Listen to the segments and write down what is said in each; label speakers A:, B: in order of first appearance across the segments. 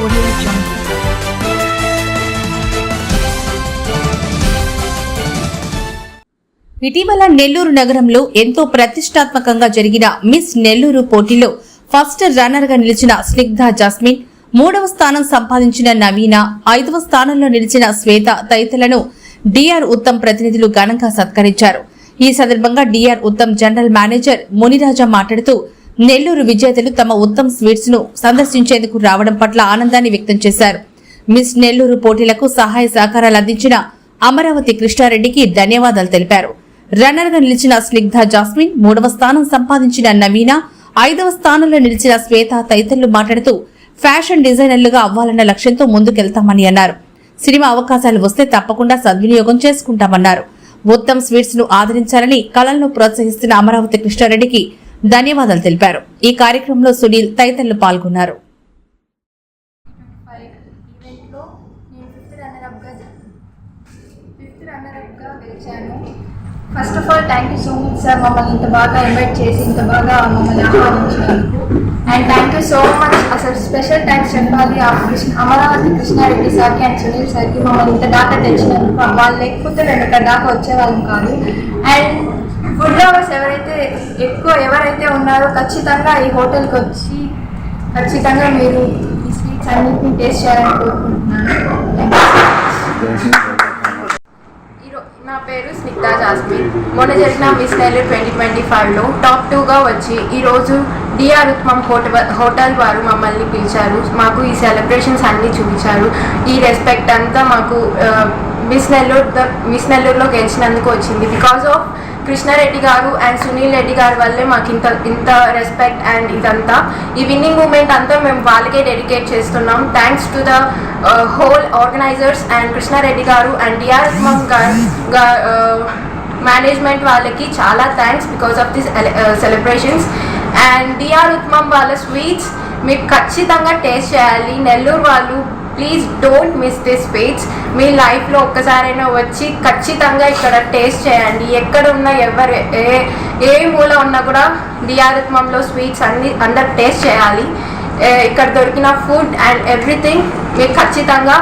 A: Audio Jungle. ఇటీవల నెల్లూరు నగరంలో ఎంతో ప్రతిష్టాత్మకంగా జరిగిన మిస్ నెల్లూరు పోటీలో ఫస్ట్ రన్నర్ గా నిలిచిన స్నిగ్ధ జాస్మిన్, 3వ స్థానం సంపాదించిన నవీన, 5వ స్థానంలో నిలిచిన శ్వేత తదితరులను డిఆర్ ఉత్తమ్ ప్రతినిధులు ఘనంగా సత్కరించారు. ఈ సందర్భంగా DR Uttam general manager Muniraja మాట్లాడుతూ నెల్లూరు విజేతలు తమ ఉత్తమ్ స్వీట్స్ ను సందర్శించేందుకు రావడం పట్ల ఆనందాన్ని వ్యక్తం చేశారు. మిస్ నెల్లూరు పోటీలకు సహాయ సహకారాలు అందించిన అమరావతి కృష్ణారెడ్డికి ధన్యవాదాలు తెలిపారు. రన్నర్ గా నిలిచిన స్నిగ్ధ జాస్మిన్, 3వ స్థానం సంపాదించిన నవీన, 5వ స్థానంలో నిలిచిన శ్వేత తదితరులు మాట్లాడుతూ ఫ్యాషన్ డిజైనర్లుగా అవ్వాలన్న లక్ష్యంతో ముందుకెళ్తామని అన్నారు. సినిమా అవకాశాలు వస్తే తప్పకుండా సద్వినియోగం చేసుకుంటామన్నారు. ఉత్తమ్ స్వీట్స్ ను ఆదరించాలని కళలను ప్రోత్సహిస్తున్న అమరావతి కృష్ణారెడ్డికి ధన్యవాదాలు తెలిపారు. ఈ కార్యక్రమంలో సునీల్ తదితరులు పాల్గొన్నారు.
B: First of all thank you so much sir, మమ్మల్ని ఇంత బాగా ఇన్వైట్ చేసి ఇంత బాగా మమ్మల్ని ఆహ్వానించినందుకు. And thank you so much. అసలు స్పెషల్ థ్యాంక్స్ చెప్పాలి అమరావతి కృష్ణారెడ్డి సార్కి అండ్ సునీల్ సార్కి మమ్మల్ని ఇంత దాకా తెచ్చినందుకు. వాళ్ళు లేకపోతే మేము ఇక్కడ దాకా వచ్చేవాళ్ళం కాదు. అండ్ ఫుడ్ లవర్స్ ఎవరైతే ఉన్నారో ఖచ్చితంగా ఈ హోటల్కి వచ్చి ఖచ్చితంగా మీరు ఈ స్వీట్స్ అన్నింటినీ టేస్ట్ చేయాలని కోరుకుంటున్నాను. నా పేరు స్నిగ్ధ జాస్మిన్. మొన్న జరిగిన మిస్ నెల్లూరు 2025లో టాప్ 2గా వచ్చి ఈరోజు డిఆర్ ఉత్తమ్ హోటల్ వారు మమ్మల్ని పిలిచారు. మాకు ఈ సెలబ్రేషన్స్ అన్నీ చూపించారు. ఈ రెస్పెక్ట్ అంతా మాకు మిస్ నెల్లూరులో గెలిచినందుకు వచ్చింది. బికాస్ ఆఫ్ కృష్ణారెడ్డి గారు అండ్ సునీల్ రెడ్డి గారి వల్లే మాకు ఇంత రెస్పెక్ట్ అండ్ ఇదంతా. ఈ విన్నింగ్ మూమెంట్ అంతా మేము వాళ్ళకే డెడికేట్ చేస్తున్నాం. Thanks to the whole organizers and Krishna Reddy గారు అండ్ డిఆర్ ఉత్తమ్ మేనేజ్మెంట్ వాళ్ళకి చాలా thanks because of this celebrations. And DR Uttam వాళ్ళ స్వీట్స్ మీకు ఖచ్చితంగా టేస్ట్ చేయాలి. నెల్లూరు వాళ్ళు please don't miss this sweets. మీ లైఫ్లో ఒక్కసారైనా వచ్చి ఖచ్చితంగా ఇక్కడ టేస్ట్ చేయండి. ఎక్కడ ఉన్నా ఏ మూల ఉన్నా కూడా డిఆర్ ఉత్తమ్లో స్వీట్స్ అందరు టేస్ట్ చేయాలి. ఇక్కడ దొరికిన ఫుడ్ అండ్ ఎవ్రీథింగ్ మీరు ఖచ్చితంగా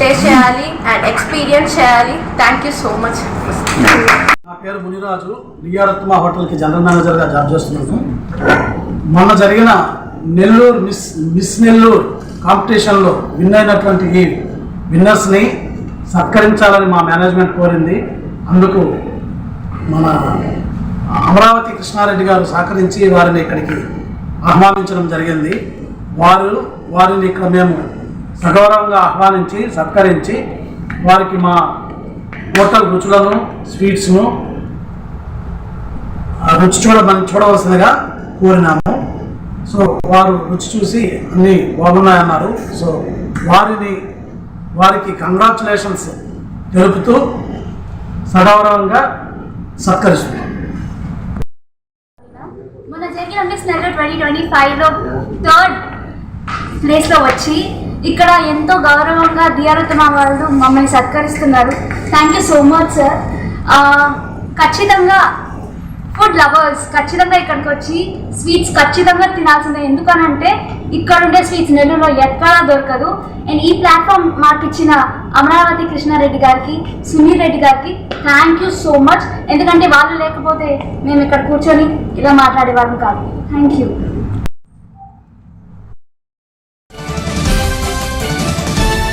B: టేస్ట్ చేయాలి అండ్ ఎక్స్పీరియన్స్ చేయాలి. Thank you so much.
C: నా పేరు మునిరాజు, డిఆర్ ఉత్తమ్ హోటల్కి జనరల్ మేనేజర్గా జాబ్ చేస్తున్నాను. మొన్న జరిగిన నెల్లూరు మిస్ నెల్లూరు కాంపిటీషన్లో విన్ అయినటువంటి ఈ విన్నర్స్ని సత్కరించాలని మా మేనేజ్మెంట్ కోరింది. అందుకు మన అమరావతి కృష్ణారెడ్డి గారు సహకరించి వారిని ఇక్కడికి ఆహ్వానించడం జరిగింది. వారిని ఇక్కడ మేము సగౌరవంగా ఆహ్వానించి సత్కరించి వారికి మా హోటల్ రుచులను స్వీట్స్ను రుచి చూడవలసిందిగా కోరినాము. సో వారు రుచి చూసి అన్నీ బాగున్నాయన్నారు. సో వారికి కంగ్రాచులేషన్స్ తెలుపుతూ సగౌరవంగా సత్కరిస్తున్నాం.
B: మొన్న జరిగిన మిస్ నెల్లూరు 2025లో 3rd ప్లేస్లో వచ్చి ఇక్కడ ఎంతో గౌరవంగా డిఆర్ ఉత్తమ్ వాళ్ళు మమ్మల్ని సత్కరిస్తున్నారు. Thank you so much sir. ఖచ్చితంగా ఫుడ్ లవర్స్ ఖచ్చితంగా ఇక్కడికి వచ్చి స్వీట్స్ ఖచ్చితంగా తినాల్సిందే. ఎందుకనంటే ఇక్కడ ఉండే స్వీట్స్ నెల్లూరులో ఎక్కడా దొరకదు. అండ్ ఈ ప్లాట్ఫామ్ మాకు ఇచ్చిన అమరావతి కృష్ణారెడ్డి గారికి, సునీల్ రెడ్డి గారికి థ్యాంక్ యూ సో మచ్. ఎందుకంటే వాళ్ళు లేకపోతే మేము ఇక్కడ కూర్చొని ఇలా మాట్లాడేవాళ్ళం కాదు. Thank you.